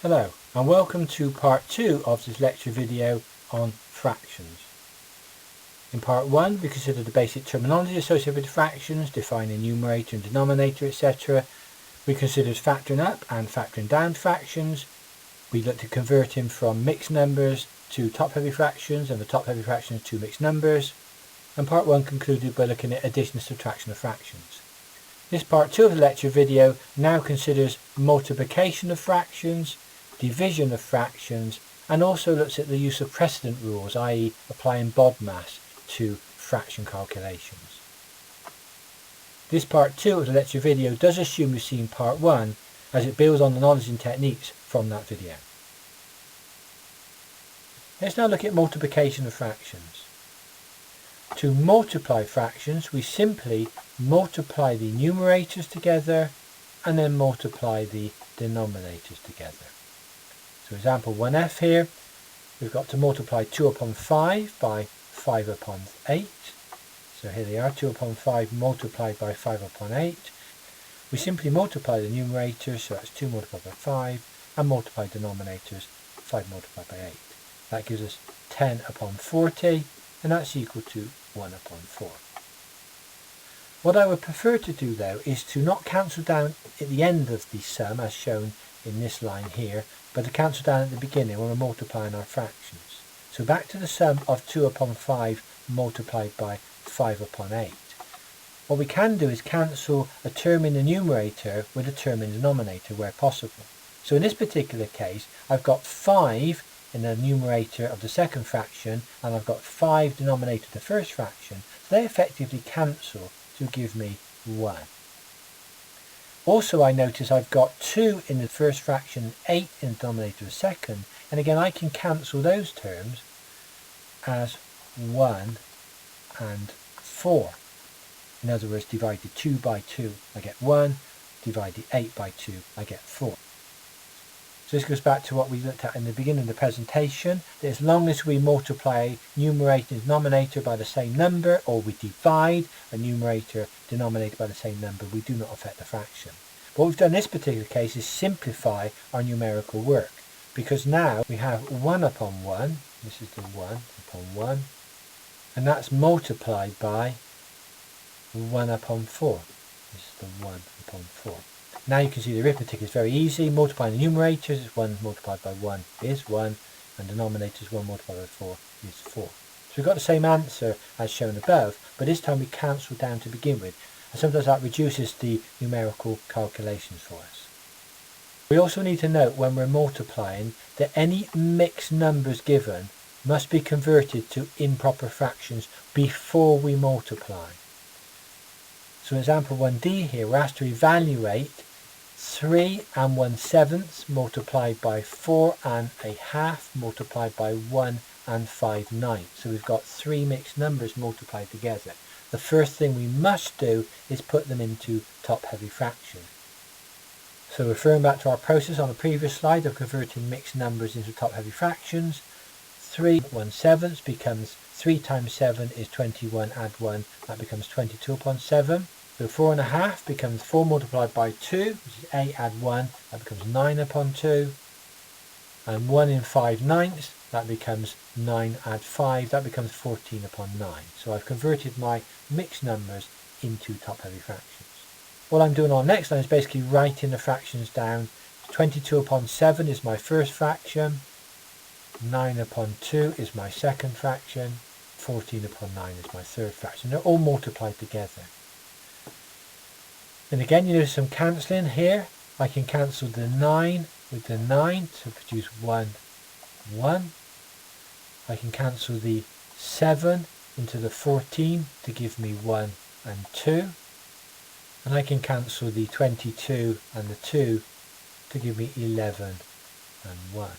Hello and welcome to part 2 of this lecture video on fractions. In part 1 we considered the basic terminology associated with fractions, defining numerator and denominator, etc. We considered factoring up and factoring down fractions. We looked at converting from mixed numbers to top-heavy fractions and the top-heavy fractions to mixed numbers. And part 1 concluded by looking at addition and subtraction of fractions. This part 2 of the lecture video now considers multiplication of fractions, division of fractions, and also looks at the use of precedent rules, i.e. applying BODMAS to fraction calculations. This part 2 of the lecture video does assume you've seen part 1, as it builds on the knowledge and techniques from that video. Let's now look at multiplication of fractions. To multiply fractions, we simply multiply the numerators together and then multiply the denominators together. So example 1f here, we've got to multiply 2 upon 5 by 5 upon 8. So here they are, 2 upon 5 multiplied by 5 upon 8. We simply multiply the numerators, so that's 2 multiplied by 5, and multiply denominators, 5 multiplied by 8. That gives us 10 upon 40, and that's equal to 1 upon 4. What I would prefer to do though is to not cancel down at the end of the sum as shown in this line here, but to cancel down at the beginning when we're multiplying our fractions. So back to the sum of 2 upon 5 multiplied by 5 upon 8. What we can do is cancel a term in the numerator with a term in the denominator where possible. So in this particular case I've got 5 in the numerator of the second fraction and I've got 5 denominator of the first fraction, so they effectively cancel to give me 1. Also I notice I've got 2 in the first fraction and 8 in the denominator of the second, and again I can cancel those terms as 1 and 4. In other words, divided 2 by 2 I get 1, divided 8 by 2 I get 4. So this goes back to what we looked at in the beginning of the presentation, that as long as we multiply numerator and denominator by the same number, or we divide a numerator denominator by the same number, we do not affect the fraction. But what we've done in this particular case is simplify our numerical work, because now we have 1 upon 1, this is the 1 upon 1, and that's multiplied by 1 upon 4, this is the 1 upon 4. Now you can see the arithmetic is very easy. Multiplying the numerators, 1 multiplied by 1 is 1, and denominators 1 multiplied by 4 is 4. So we've got the same answer as shown above, but this time we cancel down to begin with, and sometimes that reduces the numerical calculations for us. We also need to note when we're multiplying that any mixed numbers given must be converted to improper fractions before we multiply. So in example 1d here, we're asked to evaluate 3 and 1/7 multiplied by 4 and a half multiplied by 1 and 5/9. So we've got 3 mixed numbers multiplied together. The first thing we must do is put them into top-heavy fractions. So referring back to our process on the previous slide of converting mixed numbers into top-heavy fractions, 3 1/7 becomes 3 times 7 is 21, add 1, that becomes 22 upon 7. So 4 and a half becomes 4 multiplied by 2, which is 8, add 1, that becomes 9 upon 2. And 1 in 5/9, that becomes 9, add 5, that becomes 14 upon 9. So I've converted my mixed numbers into top-heavy fractions. What I'm doing on the next line is basically writing the fractions down. 22 upon 7 is my first fraction, 9 upon 2 is my second fraction, 14 upon 9 is my third fraction. They're all multiplied together. And again, you notice some cancelling here. I can cancel the 9 with the 9 to produce 1, 1. I can cancel the 7 into the 14 to give me 1 and 2. And I can cancel the 22 and the 2 to give me 11 and 1.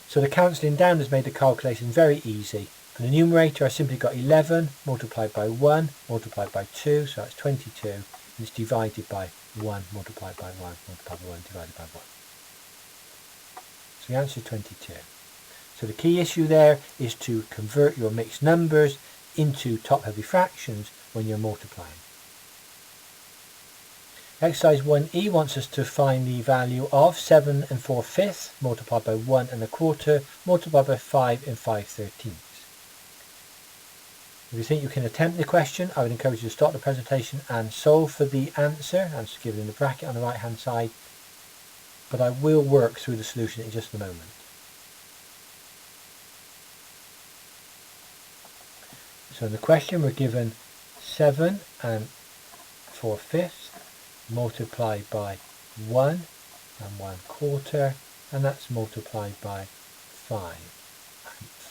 So the cancelling down has made the calculation very easy. For the numerator I simply got 11 multiplied by 1 multiplied by 2, so that's 22, and it's divided by 1 multiplied by 1 multiplied by 1 divided by 1. So the answer is 22. So the key issue there is to convert your mixed numbers into top-heavy fractions when you're multiplying. Exercise 1e wants us to find the value of 7 4/5 multiplied by 1 1/4 multiplied by 5 5/13. If you think you can attempt the question, I would encourage you to stop the presentation and solve for the answer. Answer given in the bracket on the right hand side, but I will work through the solution in just a moment. So in the question we're given 7 4/5 multiplied by 1 1/4, and that's multiplied by 5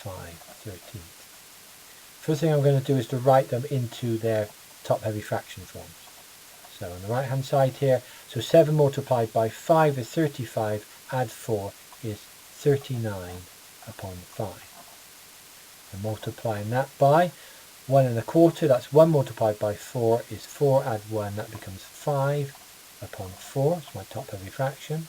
5/13. First thing I'm going to do is to write them into their top heavy fraction forms. So on the right hand side here, so 7 multiplied by 5 is 35, add 4 is 39 upon 5. And multiplying that by 1 1/4, that's 1 multiplied by 4 is 4, add 1, that becomes 5 upon 4, it's my top heavy fraction.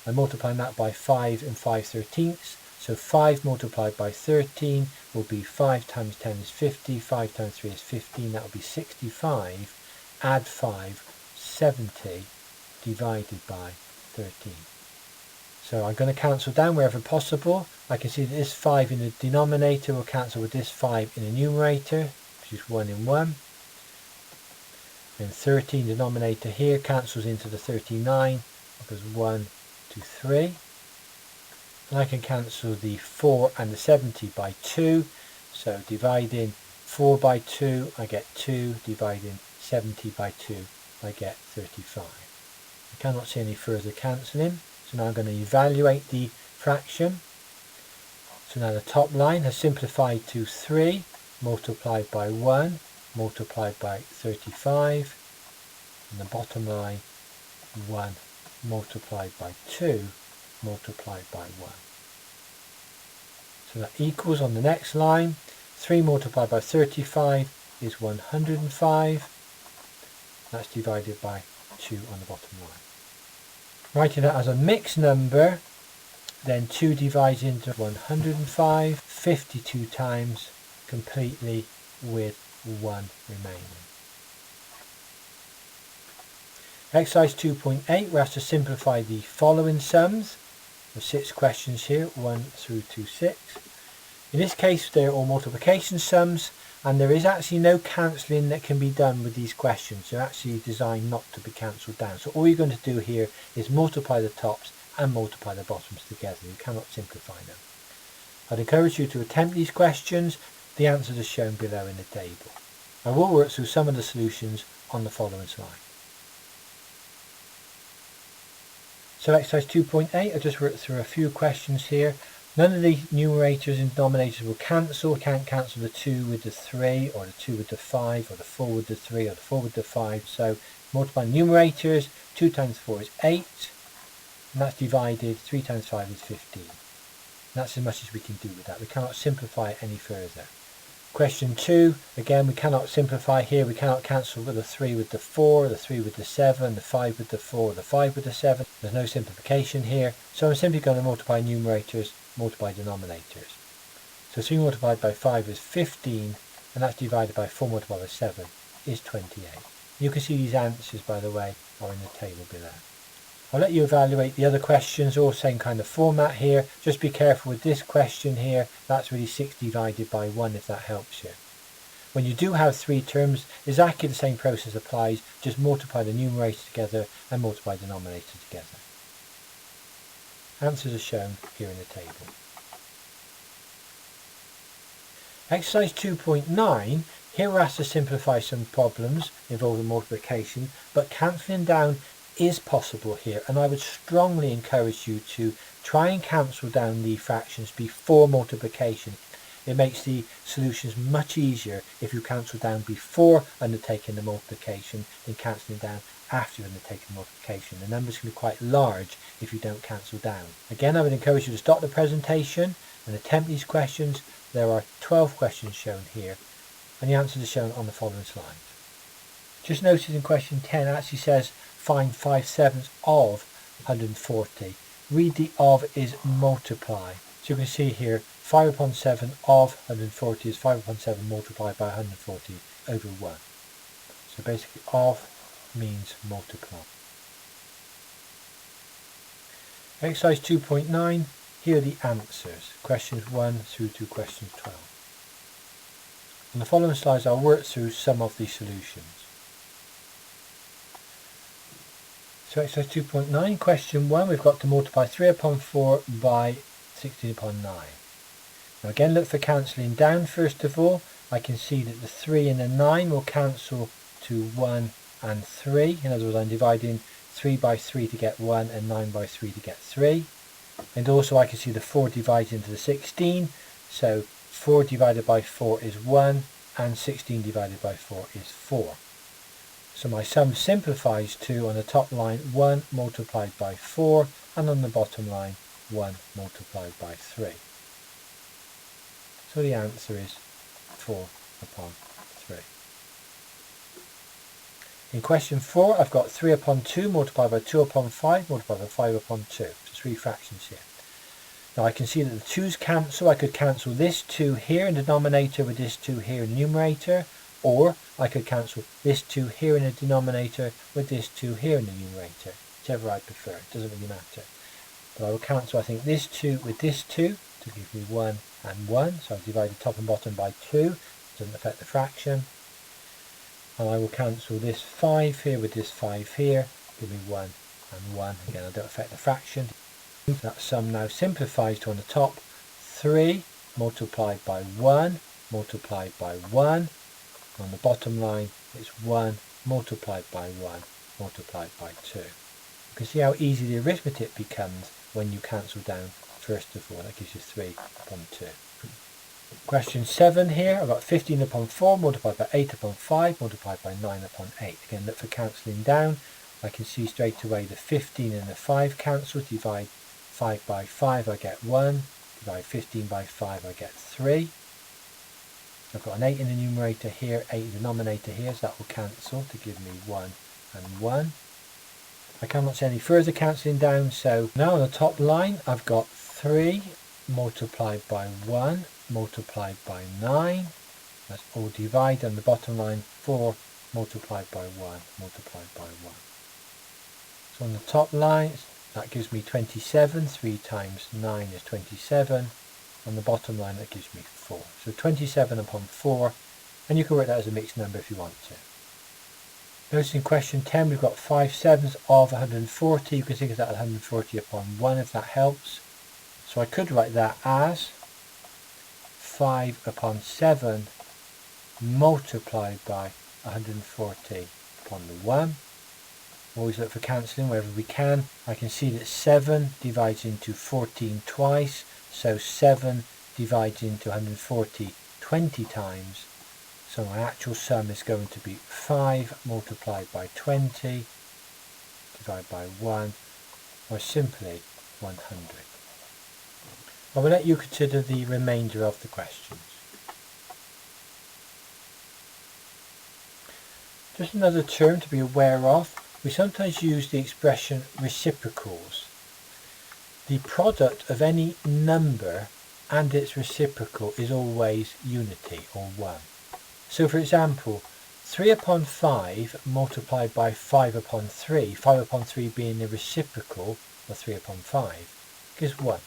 And multiplying that by 5 5/13, so 5 multiplied by 13 will be 5 times 10 is 50, 5 times 3 is 15, that will be 65, add 5, 70 divided by 13. So I'm going to cancel down wherever possible. I can see that this 5 in the denominator will cancel with this 5 in the numerator, which is 1 in 1. And 13 denominator here cancels into the 39, because 1 to 3. And I can cancel the 4 and the 70 by 2. So dividing 4 by 2, I get 2. Dividing 70 by 2, I get 35. I cannot see any further cancelling. So now I'm going to evaluate the fraction. So now the top line has simplified to 3 multiplied by 1 multiplied by 35. And the bottom line, 1 multiplied by 2 multiplied by 1. So that equals on the next line, 3 multiplied by 35 is 105. That's divided by 2 on the bottom line. Writing that as a mixed number, then 2 divides into 105, 52 times completely with 1 remaining. Exercise 2.8, we're asked to simplify the following sums. There are 6 questions here, 1 through to 6. In this case, they're all multiplication sums, and there is actually no cancelling that can be done with these questions. They're actually designed not to be cancelled down. So all you're going to do here is multiply the tops and multiply the bottoms together. You cannot simplify them. I'd encourage you to attempt these questions. The answers are shown below in the table. I will work through some of the solutions on the following slide. So exercise 2.8, I just worked through a few questions here. None of the numerators and denominators will cancel. We can't cancel the 2 with the 3, or the 2 with the 5, or the 4 with the 3, or the 4 with the 5. So multiply numerators, 2 times 4 is 8, and that's divided, 3 times 5 is 15. And that's as much as we can do with that. We cannot simplify it any further. Question 2, again we cannot simplify here. We cannot cancel with the 3 with the 4, the 3 with the 7, the 5 with the 4, the 5 with the 7. There's no simplification here. So I'm simply going to multiply numerators, multiply denominators. So 3 multiplied by 5 is 15, and that's divided by 4 multiplied by 7 is 28. You can see these answers, by the way, are in the table below. I'll let you evaluate the other questions, all same kind of format here. Just be careful with this question here. That's really 6 divided by 1, if that helps you. When you do have 3 terms, exactly the same process applies. Just multiply the numerator together and multiply the denominator together. Answers are shown here in the table. Exercise 2.9, here we're asked to simplify some problems involving multiplication, but cancelling down is possible here, and I would strongly encourage you to try and cancel down the fractions before multiplication. It makes the solutions much easier if you cancel down before undertaking the multiplication than cancelling down after you've undertaken the multiplication. The numbers can be quite large if you don't cancel down. Again, I would encourage you to stop the presentation and attempt these questions. There are 12 questions shown here, and the answers are shown on the following slides. Just notice in question 10 it actually says find 5/7 of 140. Read the of is multiply. So you can see here 5 upon 7 of 140 is 5 upon 7 multiplied by 140 over 1. So basically of means multiply. Exercise 2.9, here are the answers, questions 1 through to questions 12. On the following slides I'll work through some of the solutions. So exercise 2.9, question 1, we've got to multiply 3 upon 4 by 16 upon 9. Now again, look for cancelling down first of all. I can see that the 3 and the 9 will cancel to 1 and 3. In other words, I'm dividing 3 by 3 to get 1 and 9 by 3 to get 3. And also I can see the 4 divides into the 16. So 4 divided by 4 is 1 and 16 divided by 4 is 4. So my sum simplifies to, on the top line, 1 multiplied by 4, and on the bottom line, 1 multiplied by 3. So the answer is 4 upon 3. In question 4, I've got 3 upon 2 multiplied by 2 upon 5 multiplied by 5 upon 2. So 3 fractions here. Now I can see that the 2's cancel. I could cancel this 2 here in the denominator with this 2 here in the numerator, or I could cancel this 2 here in the denominator with this 2 here in the numerator, whichever I prefer. It doesn't really matter. But I will cancel, I think, this 2 with this 2 to give me 1 and 1. So I've divided top and bottom by 2. Doesn't affect the fraction. And I will cancel this 5 here with this 5 here, give me 1 and 1. Again, I don't affect the fraction. That sum now simplifies to, on the top, 3 multiplied by 1 multiplied by 1. On the bottom line, it's 1 multiplied by 1 multiplied by 2. You can see how easy the arithmetic becomes when you cancel down first of all. That gives you 3 upon 2. Question 7 here, I've got 15 upon 4 multiplied by 8 upon 5 multiplied by 9 upon 8. Again, look for cancelling down. I can see straight away the 15 and the 5 cancel. Divide 5 by 5, I get 1. Divide 15 by 5, I get 3. I've got an 8 in the numerator here, 8 in the denominator here, so that will cancel to give me 1 and 1. I cannot see any further cancelling down, so now on the top line I've got 3 multiplied by 1 multiplied by 9. That's all divided. On the bottom line, 4 multiplied by 1 multiplied by 1. So on the top line, that gives me 27. 3 times 9 is 27. On the bottom line, that gives me 4. So 27 upon 4, and you can work that as a mixed number if you want to. Notice in question 10 we've got 5 sevenths of 140. You can think of that 140 upon 1 if that helps. So I could write that as 5 upon 7 multiplied by 140 upon the 1. Always look for cancelling wherever we can. I can see that 7 divides into 14 twice, so 7 divides into 140 20 times. So my actual sum is going to be 5 multiplied by 20 divided by 1, or simply 100. I will let you consider the remainder of the questions. Just another term to be aware of. We sometimes use the expression reciprocals. The product of any number and its reciprocal is always unity, or 1. So for example, 3 upon 5 multiplied by 5 upon 3, 5 upon 3 being the reciprocal of 3 upon 5, gives 1.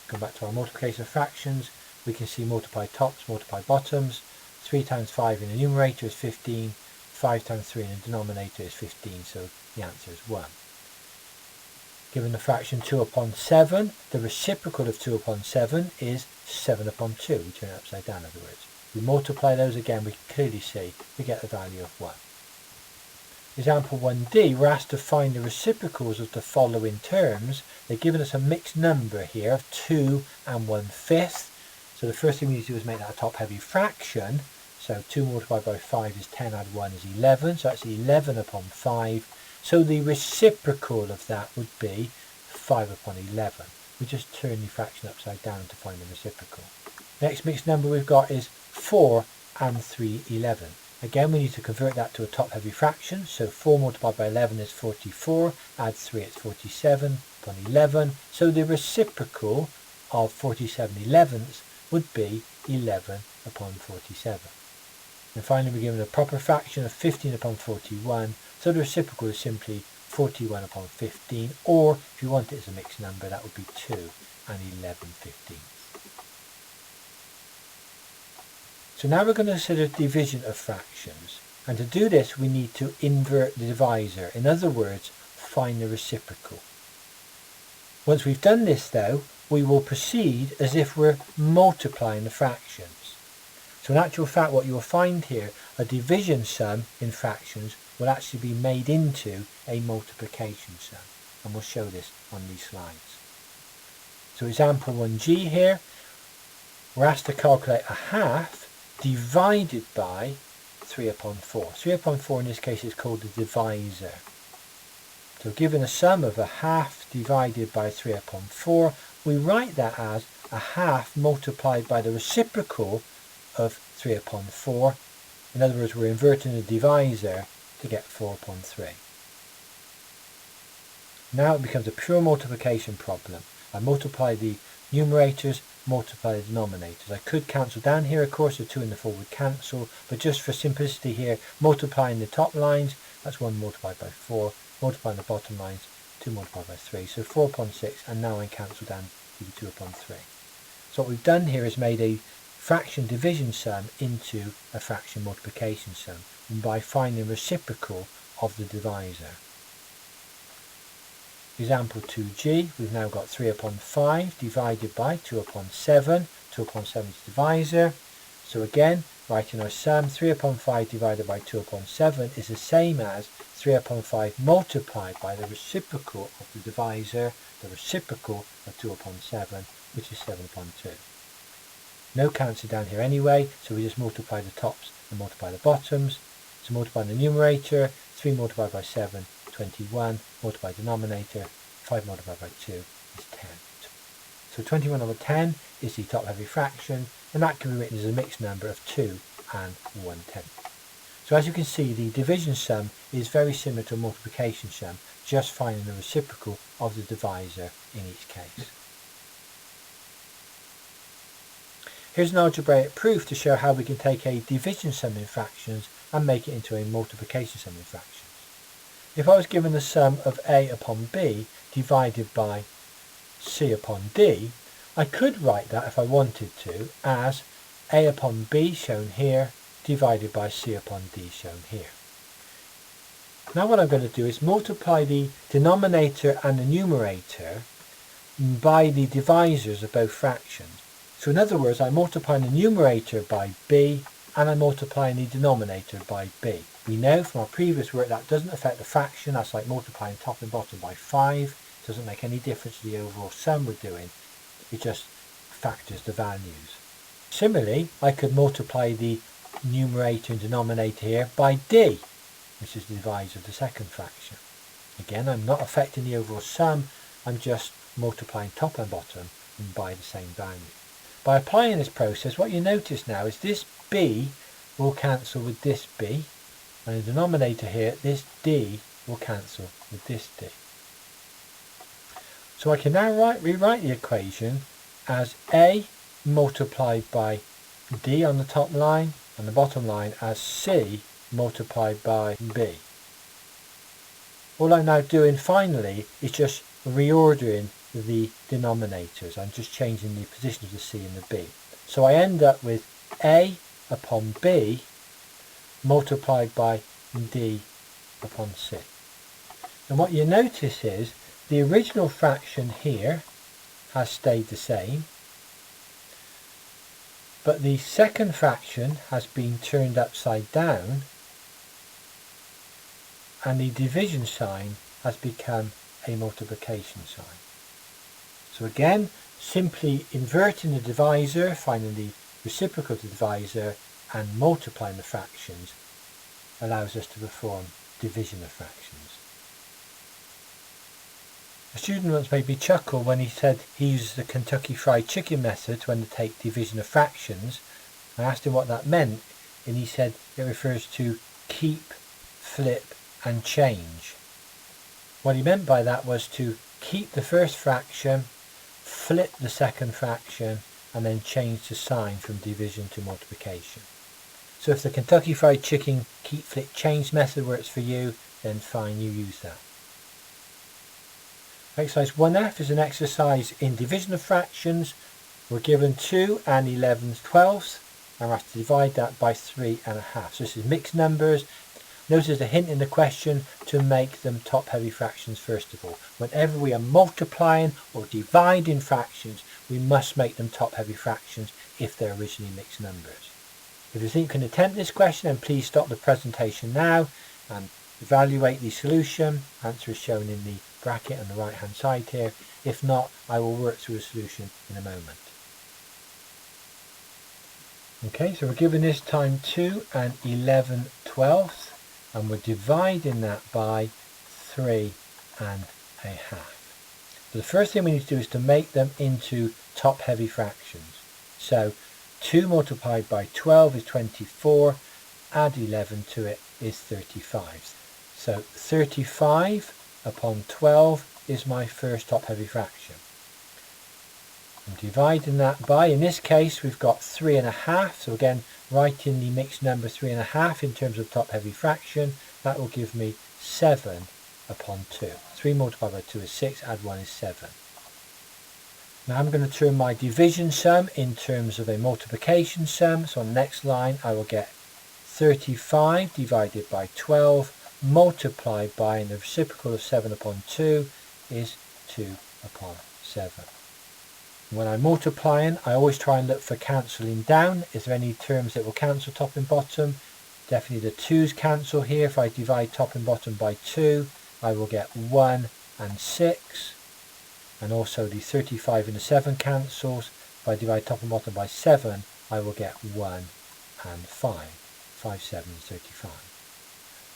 Go back to our multiplication of fractions, we can see multiply tops, multiply bottoms. 3 times 5 in the numerator is 15, 5 times 3 in the denominator is 15, so the answer is 1. Given the fraction 2 upon 7, the reciprocal of 2 upon 7 is 7 upon 2. We turn it upside down, in other words. We multiply those again, we can clearly see we get the value of 1. Example 1D, we're asked to find the reciprocals of the following terms. They've given us a mixed number here of 2 and 1/5. So the first thing we need to do is make that a top-heavy fraction. So 2 multiplied by 5 is 10, add 1 is 11. So that's 11 upon 5. So the reciprocal of that would be 5 upon 11. We just turn the fraction upside down to find the reciprocal. Next mixed number we've got is 4 and 3/11. Again, we need to convert that to a top-heavy fraction. So 4 multiplied by 11 is 44. Add 3, it's 47 upon 11. So the reciprocal of 47/11 would be 11 upon 47. And finally, we're given a proper fraction of 15 upon 41. So the reciprocal is simply 41 upon 15, or if you want it as a mixed number, that would be 2 and 11/15. So now we're going to consider division of fractions, and to do this we need to invert the divisor, in other words find the reciprocal. Once we've done this though, we will proceed as if we're multiplying the fractions. So in actual fact what you will find here, a division sum in fractions will actually be made into a multiplication sum, and we'll show this on these slides. So example 1G here, we're asked to calculate a half divided by 3 upon 4. 3 upon 4 in this case is called the divisor. So given a sum of a half divided by 3 upon 4, we write that as a half multiplied by the reciprocal of 3 upon 4. In other words, we're inverting the divisor to get 4 upon 3. Now it becomes a pure multiplication problem. I multiply the numerators, multiply the denominators. I could cancel down here, of course, the 2 and the 4 would cancel, but just for simplicity here, multiplying the top lines, that's 1 multiplied by 4, multiplying the bottom lines, 2 multiplied by 3, so 4 upon 6, and now I cancel down to the 2 upon 3. So what we've done here is made a fraction division sum into a fraction multiplication sum, and by finding the reciprocal of the divisor. Example 2G, we've now got 3 upon 5 divided by 2 upon 7. 2 upon 7 is the divisor. So again, writing our sum, 3 upon 5 divided by 2 upon 7 is the same as 3 upon 5 multiplied by the reciprocal of the divisor, the reciprocal of 2 upon 7, which is 7 upon 2. No counts are down here anyway, so we just multiply the tops and multiply the bottoms. So multiply the numerator, 3 multiplied by 7, 21, multiply denominator, 5 multiplied by 2 is 10. So 21 over 10 is the top heavy fraction, and that can be written as a mixed number of 2 and 1/10. So as you can see, the division sum is very similar to a multiplication sum, just finding the reciprocal of the divisor in each case. Here's an algebraic proof to show how we can take a division sum in fractions and make it into a multiplication sum in fractions. If I was given the sum of A upon B divided by C upon D, I could write that if I wanted to as A upon B shown here divided by C upon D shown here. Now what I'm going to do is multiply the denominator and the numerator by the divisors of both fractions. So in other words, I'm multiplying the numerator by B and I'm multiplying the denominator by B. We know from our previous work that doesn't affect the fraction, that's like multiplying top and bottom by 5. It doesn't make any difference to the overall sum we're doing, it just factors the values. Similarly, I could multiply the numerator and denominator here by D, which is the divisor of the second fraction. Again, I'm not affecting the overall sum, I'm just multiplying top and bottom by the same value. By applying this process, what you notice now is this B will cancel with this B, and the denominator here, this D, will cancel with this D. So I can now rewrite the equation as A multiplied by D on the top line, and the bottom line as C multiplied by B. All I'm now doing finally is just reordering the denominators. I'm just changing the position of the C and the B. So I end up with A upon B multiplied by D upon C. And what you notice is the original fraction here has stayed the same, but the second fraction has been turned upside down and the division sign has become a multiplication sign. So again, simply inverting the divisor, finding the reciprocal of the divisor and multiplying the fractions allows us to perform division of fractions. A student once made me chuckle when he said he uses the Kentucky Fried Chicken method to undertake division of fractions. I asked him what that meant, and he said it refers to keep, flip and change. What he meant by that was to keep the first fraction, flip the second fraction, and then change the sign from division to multiplication. So if the Kentucky Fried Chicken keep, flip, change method works for you, then fine, you use that. Exercise 1F is an exercise in division of fractions. We're given 2 and 11/12 and we have to divide that by 3.5. So this is mixed numbers. Notice there's a hint in the question to make them top-heavy fractions first of all. Whenever we are multiplying or dividing fractions, we must make them top-heavy fractions if they're originally mixed numbers. If you think you can attempt this question, then please stop the presentation now and evaluate the solution. Answer is shown in the bracket on the right hand side here. If not, I will work through a solution in a moment. Okay, so we're given this time 2 and 11/12 and we're dividing that by 3.5. So the first thing we need to do is to make them into top-heavy fractions. So 2 multiplied by 12 is 24, add 11 to it is 35. So 35 upon 12 is my first top-heavy fraction. I'm dividing that by, in this case we've got 3.5, so again writing the mixed number 3.5 in terms of top-heavy fraction, that will give me 7 upon 2. 3 multiplied by 2 is 6, add 1 is 7. Now I'm going to turn my division sum in terms of a multiplication sum, so on the next line I will get 35 divided by 12 multiplied by, and the reciprocal of 7 upon 2 is 2 upon 7. When I'm multiplying, I always try and look for cancelling down. Is there any terms that will cancel top and bottom? Definitely the 2's cancel here. If I divide top and bottom by 2, I will get 1 and 6. And also the 35 and the 7 cancels. If I divide top and bottom by 7, I will get 1 and 5. 5, 7 is 35.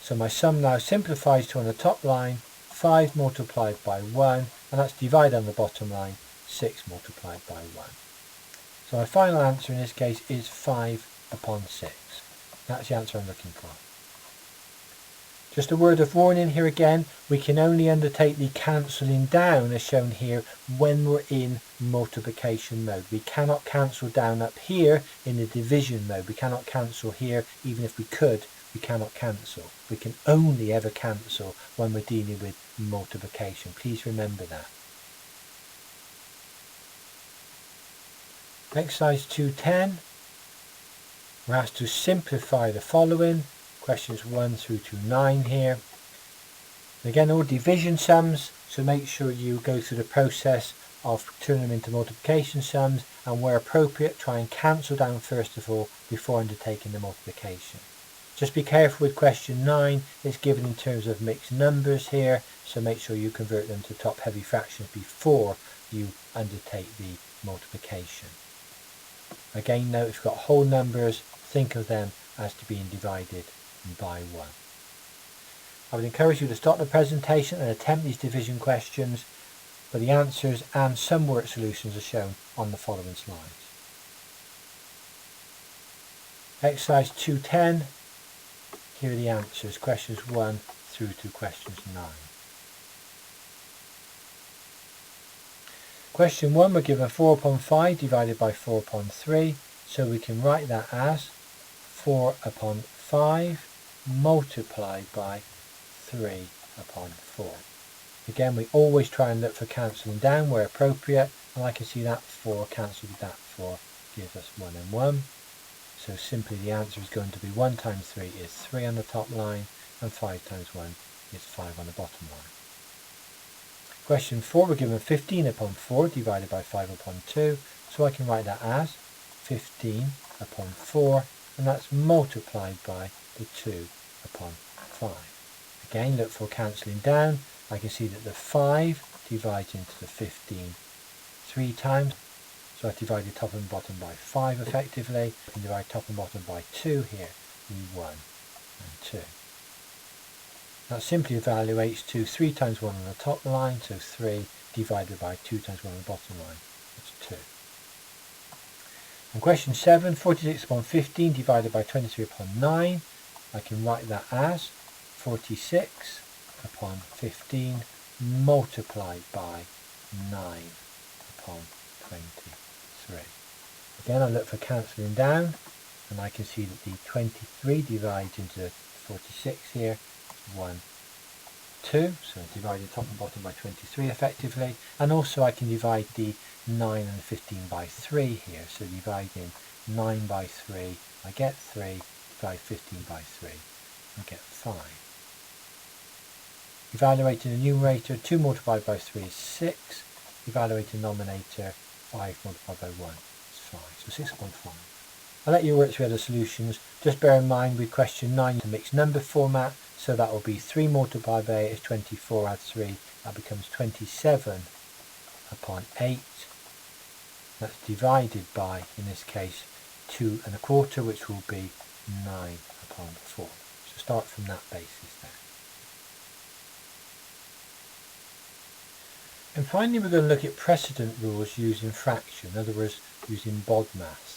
So my sum now simplifies to, on the top line, 5 multiplied by 1, and that's divided on the bottom line, 6 multiplied by 1. So my final answer in this case is 5 upon 6. That's the answer I'm looking for. Just a word of warning here again, we can only undertake the cancelling down as shown here when we're in multiplication mode. We cannot cancel down up here in the division mode. We cannot cancel here, even if we could, we cannot cancel. We can only ever cancel when we're dealing with multiplication. Please remember that. Exercise 210, we're asked to simplify the following, questions 1 through to 9 here. Again, all division sums, so make sure you go through the process of turning them into multiplication sums, and where appropriate try and cancel down first of all before undertaking the multiplication. Just be careful with question 9, it's given in terms of mixed numbers here, so make sure you convert them to top-heavy fractions before you undertake the multiplication. Again, note if you've got whole numbers, think of them as to being divided by 1. I would encourage you to stop the presentation and attempt these division questions, but the answers and some work solutions are shown on the following slides. Exercise 210, here are the answers, questions 1 through to questions 9. Question 1, we're given 4 upon 5 divided by 4 upon 3, so we can write that as 4 upon 5 multiplied by 3 upon 4. Again, we always try and look for cancelling down where appropriate, and I can see that 4 cancelled with that 4 gives us 1 and 1. So simply the answer is going to be 1 times 3 is 3 on the top line, and 5 times 1 is 5 on the bottom line. Question 4, we're given 15 upon 4 divided by 5 upon 2, so I can write that as 15 upon 4, and that's multiplied by the 2 upon 5. Again, look for cancelling down. I can see that the 5 divides into the 15 3 times, so I divided top and bottom by 5 effectively. I can divide top and bottom by 2 here, 1 and 2. That simply evaluates to 3 times 1 on the top line, so 3 divided by 2 times 1 on the bottom line, that's 2. And question 7, 46 upon 15 divided by 23 upon 9, I can write that as 46 upon 15 multiplied by 9 upon 23. Again, I look for cancelling down, and I can see that the 23 divides into 46 here, 1, 2, so divide the top and bottom by 23 effectively, and also I can divide the 9 and 15 by 3 here, so dividing 9 by 3 I get 3, divide 15 by 3 I get 5. Evaluating the numerator, 2 multiplied by 3 is 6, evaluating the denominator, 5 multiplied by 1 is 5, so 6 upon 5. I'll let you work through other solutions. Just bear in mind with question 9 the mixed number format, so that will be 3 multiplied by 8 is 24, add 3, that becomes 27 upon 8. That's divided by, in this case, 2 1/4, which will be 9 upon 4. So start from that basis there. And finally we're going to look at precedent rules using fraction, in other words using BODMAS.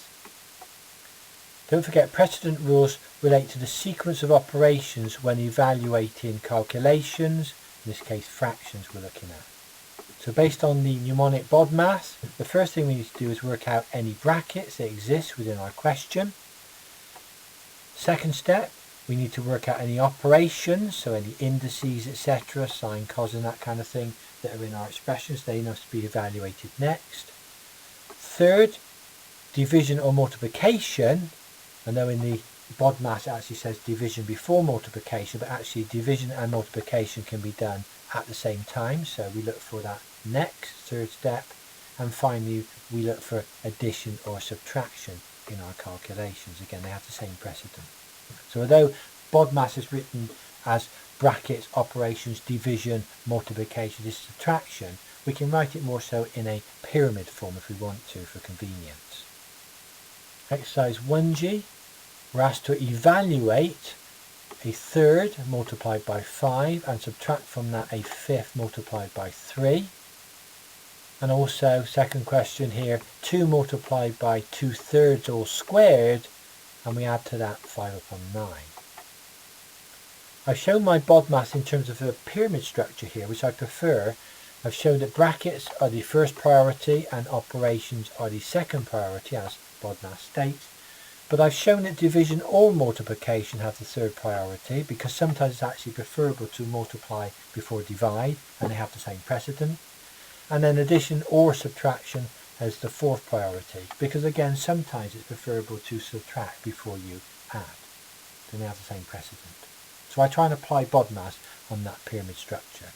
Don't forget, precedent rules relate to the sequence of operations when evaluating calculations, in this case fractions we're looking at. So based on the mnemonic BODMAS, the first thing we need to do is work out any brackets that exist within our question. Second step, we need to work out any operations, so any indices, etc., sine, cos and that kind of thing that are in our expressions. They must be evaluated next. Third, division or multiplication. I know in the BODMAS it actually says division before multiplication, but actually division and multiplication can be done at the same time, so we look for that next, third step. And finally we look for addition or subtraction in our calculations. Again, they have the same precedent. So although BODMAS is written as brackets, operations, division, multiplication, subtraction, we can write it more so in a pyramid form if we want to for convenience. Exercise 1G, we're asked to evaluate a third multiplied by 5 and subtract from that a fifth multiplied by 3. And also, second question here, 2 multiplied by 2/3 all squared, and we add to that 5 upon 9. I've shown my BODMAS in terms of a pyramid structure here, which I prefer. I've shown that brackets are the first priority and operations are the second priority, as BODMAS states. But I've shown that division or multiplication have the third priority, because sometimes it's actually preferable to multiply before divide, and they have the same precedent. And then addition or subtraction has the fourth priority, because again sometimes it's preferable to subtract before you add. Then they have the same precedent. So I try and apply BODMAS on that pyramid structure.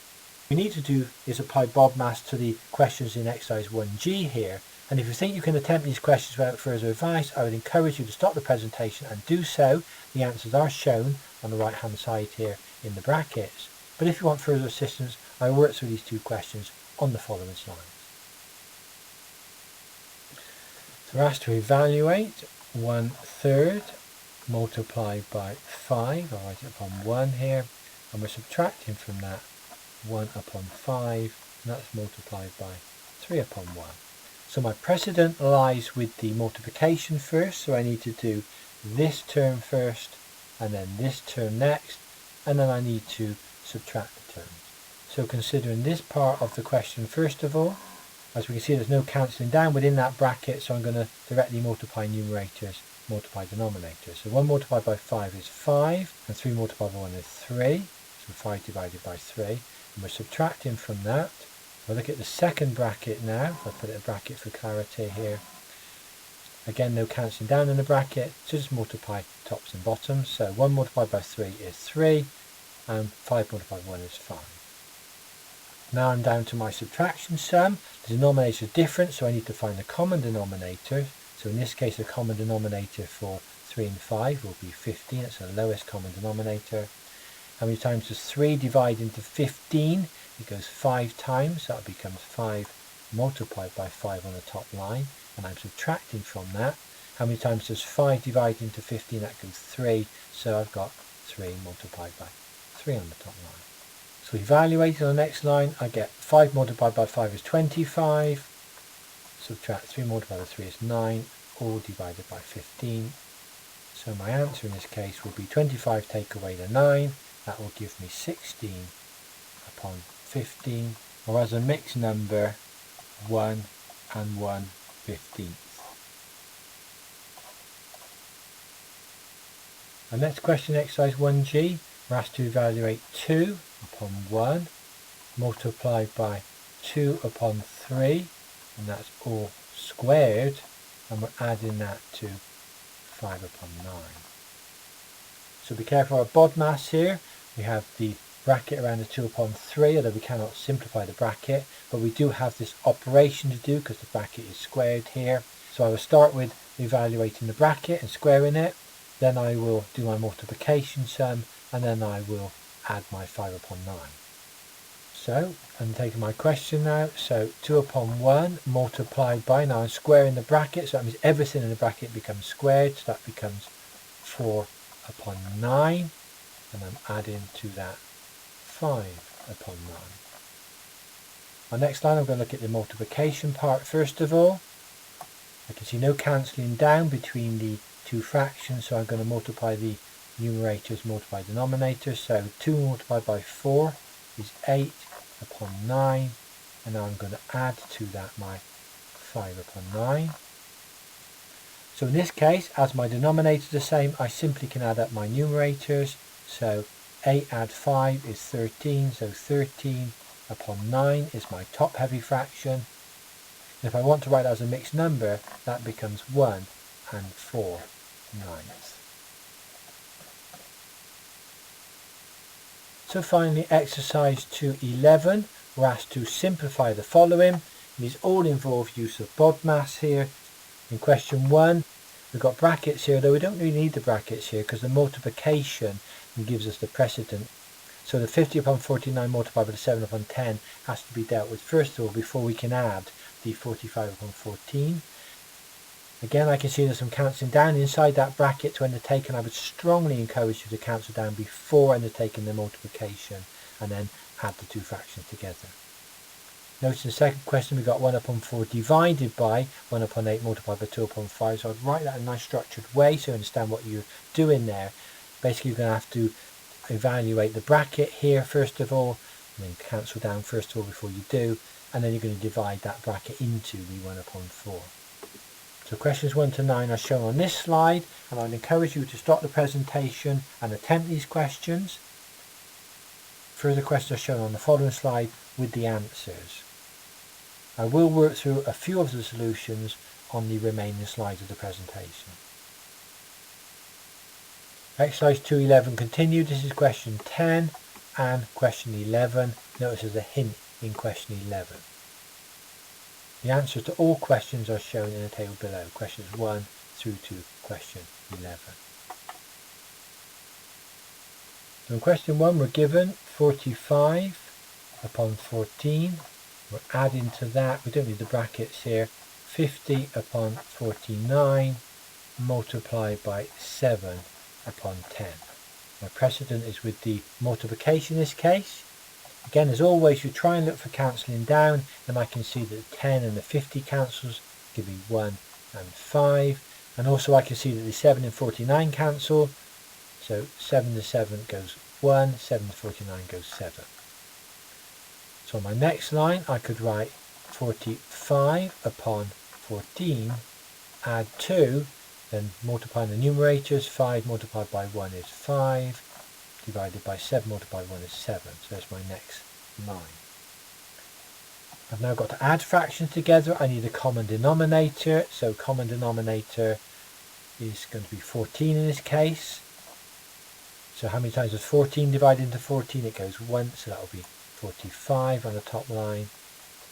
What we need to do is apply BODMAS to the questions in exercise 1G here, and if you think you can attempt these questions without further advice, I would encourage you to stop the presentation and do so. The answers are shown on the right hand side here in the brackets, but if you want further assistance, I will work through these two questions on the following slides. So we're asked to evaluate 1/3 multiplied by 5, I'll write it upon 1 here, and we're subtracting from that 1 upon 5, and that's multiplied by 3 upon 1. So my precedent lies with the multiplication first, so I need to do this term first, and then this term next, and then I need to subtract the terms. So considering this part of the question first of all, as we can see there's no cancelling down within that bracket, so I'm going to directly multiply numerators, multiply denominators. So 1 multiplied by 5 is 5, and 3 multiplied by 1 is 3, so 5 divided by 3, and we're subtracting from that. We'll look at the second bracket now, if I put it in a bracket for clarity here. Again, no cancelling down in the bracket, so just multiply tops and bottoms. So 1 multiplied by 3 is 3, and 5 multiplied by 1 is 5. Now I'm down to my subtraction sum. The denominators are different, so I need to find the common denominator. So in this case, the common denominator for 3 and 5 will be 15. It's the lowest common denominator. How many times does 3 divide into 15? It goes 5 times, so that becomes 5 multiplied by 5 on the top line, and I'm subtracting from that. How many times does 5 divide into 15? That goes 3, so I've got 3 multiplied by 3 on the top line. So evaluating on the next line, I get 5 multiplied by 5 is 25, subtract 3 multiplied by 3 is 9, all divided by 15. So my answer in this case will be 25 take away the 9, that will give me 16 upon 15, or as a mixed number, 1 and 1/15. The next question, exercise 1G, we're asked to evaluate 2 upon 1 multiplied by 2 upon 3, and that's all squared, and we're adding that to 5 upon 9. So be careful our BODMAS here. We have the bracket around the 2 upon 3, although we cannot simplify the bracket, but we do have this operation to do because the bracket is squared here. So I will start with evaluating the bracket and squaring it, then I will do my multiplication sum, and then I will add my 5 upon 9. So I'm taking my question now. So 2 upon 1 multiplied by, now I'm squaring the bracket, so that means everything in the bracket becomes squared, so that becomes 4 upon 9, and I'm adding to that 5 upon 9. My next line, I'm going to look at the multiplication part first of all. I can see no cancelling down between the two fractions, so I'm going to multiply the numerators, multiply denominators. So 2 multiplied by 4 is 8 upon 9, and now I'm going to add to that my 5 upon 9. So in this case, as my denominators are the same, I simply can add up my numerators. So 8 add 5 is 13, so 13 upon 9 is my top heavy fraction. And if I want to write that as a mixed number, that becomes 1 and 4 ninths. So finally, exercise 211, we're asked to simplify the following. These all involve use of BODMAS here. In question 1, we've got brackets here, though we don't really need the brackets here because the multiplication gives us the precedent. So the 50 upon 49 multiplied by the 7 upon 10 has to be dealt with first of all before we can add the 45 upon 14. Again, I can see there's some cancelling down inside that bracket to undertake, and I would strongly encourage you to cancel down before undertaking the multiplication and then add the two fractions together. Notice in the second question we got 1 upon 4 divided by 1 upon 8 multiplied by 2 upon 5. So I'd write that in a nice structured way so you understand what you're doing there. Basically you're going to have to evaluate the bracket here first of all, and then cancel down first of all before you do, and then you're going to divide that bracket into the 1 upon 4. So questions 1 to 9 are shown on this slide, and I'd encourage you to stop the presentation and attempt these questions. Further questions are shown on the following slide with the answers. I will work through a few of the solutions on the remaining slides of the presentation. Exercise 211 continued. This is question 10 and question 11. Notice there's a hint in question 11. The answers to all questions are shown in the table below, questions 1 through to question 11. So in question 1 we're given 45 upon 14. We're adding to that, we don't need the brackets here, 50 upon 49 multiplied by 7 upon 10. My precedent is with the multiplication in this case. Again, as always, you try and look for cancelling down, and I can see that the 10 and the 50 cancels, give me 1 and 5. And also I can see that the 7 and 49 cancel, so 7 to 7 goes 1, 7 to 49 goes 7. So on my next line I could write 45 upon 14, add 2, then multiplying the numerators, 5 multiplied by 1 is 5, divided by 7 multiplied by 1 is 7. So that's my next line. I've now got to add fractions together. I need a common denominator, so common denominator is going to be 14 in this case. So how many times does 14 divide into 14? It goes once, so that will be 45 on the top line.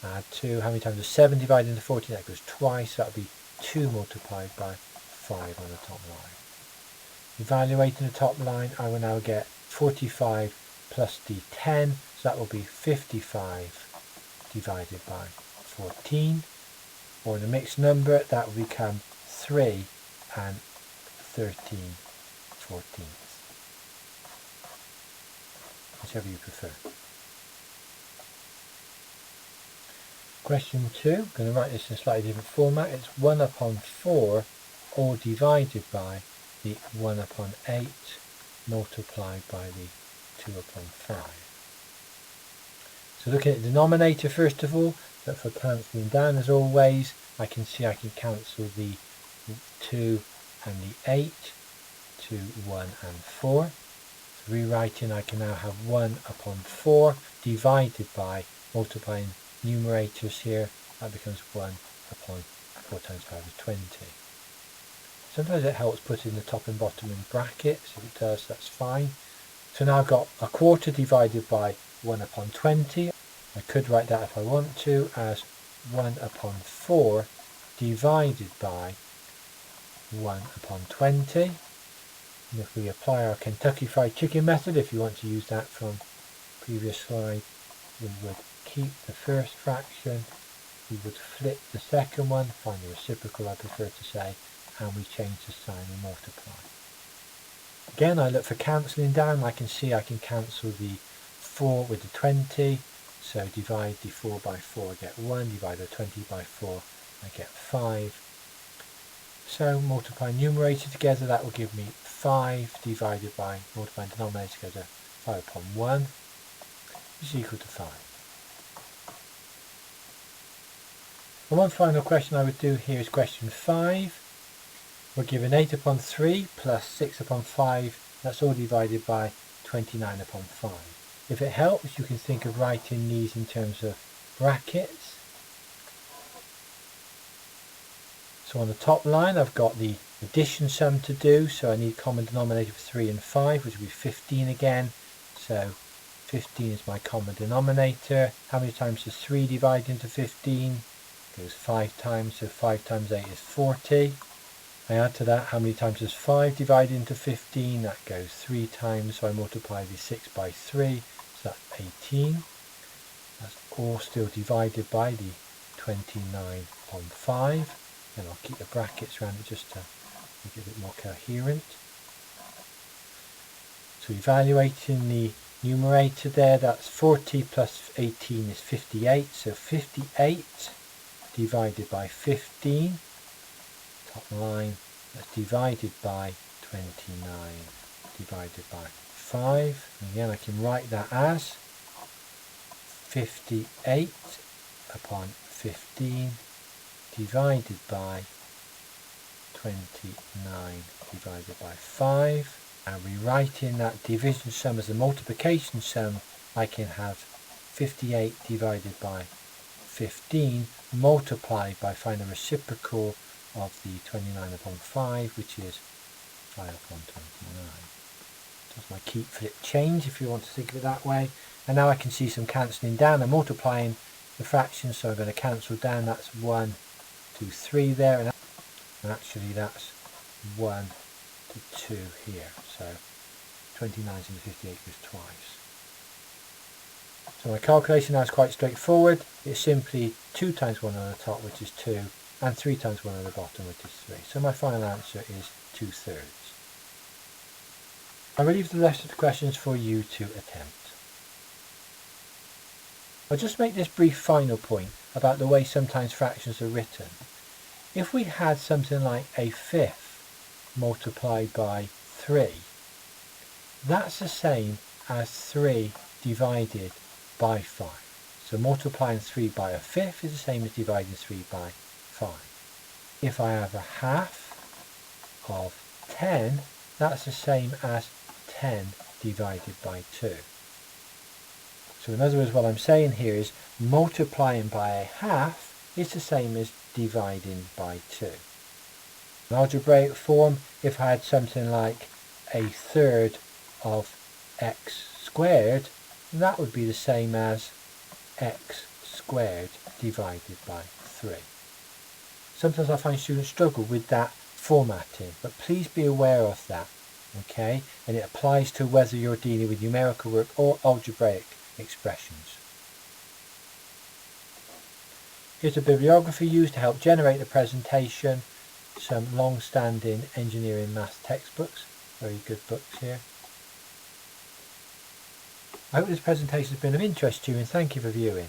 Add 2. How many times does 7 divide into 14? That goes twice, so that will be 2 multiplied by 5 on the top line. Evaluating the top line, I will now get 45 plus the 10, so that will be 55 divided by 14. Or in a mixed number, that will become 3 and 13 fourteenths. Whichever you prefer. Question 2, I'm going to write this in a slightly different format. It's 1 upon 4 all divided by the 1 upon 8 multiplied by the 2 upon 5. So looking at the denominator first of all, but for cancelling down as always, I can see I can cancel the 2 and the 8 to 1 and 4. So rewriting, I can now have 1 upon 4 divided by multiplying numerators here. That becomes 1 upon 4 times 5 is 20. Sometimes it helps putting the top and bottom in brackets. If it does, that's fine. So now I've got a quarter divided by 1 upon 20. I could write that if I want to as 1 upon 4 divided by 1 upon 20. And if we apply our Kentucky Fried Chicken method, if you want to use that from previous slide, we would keep the first fraction, we would flip the second one, find the reciprocal I prefer to say, and we change the sign and multiply. Again, I look for cancelling down. I can see I can cancel the 4 with the 20, so divide the 4 by 4, I get 1, divide the 20 by 4, I get 5. So multiply numerator together, that will give me 5 divided by multiplying denominator together, 5 upon 1 is equal to 5. And one final question I would do here is question 5. We're given 8 upon 3 plus 6 upon 5, that's all divided by 29 upon 5. If it helps, you can think of writing these in terms of brackets. So on the top line I've got the addition sum to do, so I need common denominator of 3 and 5, which will be 15 again. So 15 is my common denominator. How many times does 3 divide into 15? It goes 5 times, so 5 times 8 is 40. I add to that, how many times does 5 divide into 15? That goes 3 times, so I multiply the 6 by 3, so that's 18. That's all still divided by the 29 upon 5. And I'll keep the brackets around it just to make it a bit more coherent. So evaluating the numerator there, that's 40 plus 18 is 58, so 58 divided by 15, top line, that's divided by 29 divided by 5. And again, I can write that as 58 upon 15 divided by 29 divided by 5. And rewriting that division sum as a multiplication sum, I can have 58 divided by 15 multiplied by finding the reciprocal of the 29 upon 5, which is 5 upon 29. That's my keep, flip, change if you want to think of it that way. And now I can see some cancelling down and multiplying the fractions, so I'm going to cancel down. That's 1, 2, 3 there, and actually that's 1 to 2 here, so 29 into 58 goes twice. So my calculation now is quite straightforward. It's simply 2 times 1 on the top, which is 2, and 3 times 1 on the bottom, which is 3. So my final answer is 2/3. I will leave the rest of the questions for you to attempt. I'll just make this brief final point about the way sometimes fractions are written. If we had something like a fifth multiplied by 3, that's the same as 3 divided by 5. So multiplying 3 by a fifth is the same as dividing 3 by 5. If I have a half of 10, that's the same as 10 divided by 2. So in other words, what I'm saying here is multiplying by a half is the same as dividing by 2. In algebraic form, if I had something like a third of x squared, that would be the same as x squared divided by 3. Sometimes I find students struggle with that formatting, but please be aware of that, okay? And it applies to whether you're dealing with numerical work or algebraic expressions. Here's a bibliography used to help generate the presentation. Some long-standing engineering maths textbooks, very good books here. I hope this presentation has been of interest to you, and thank you for viewing.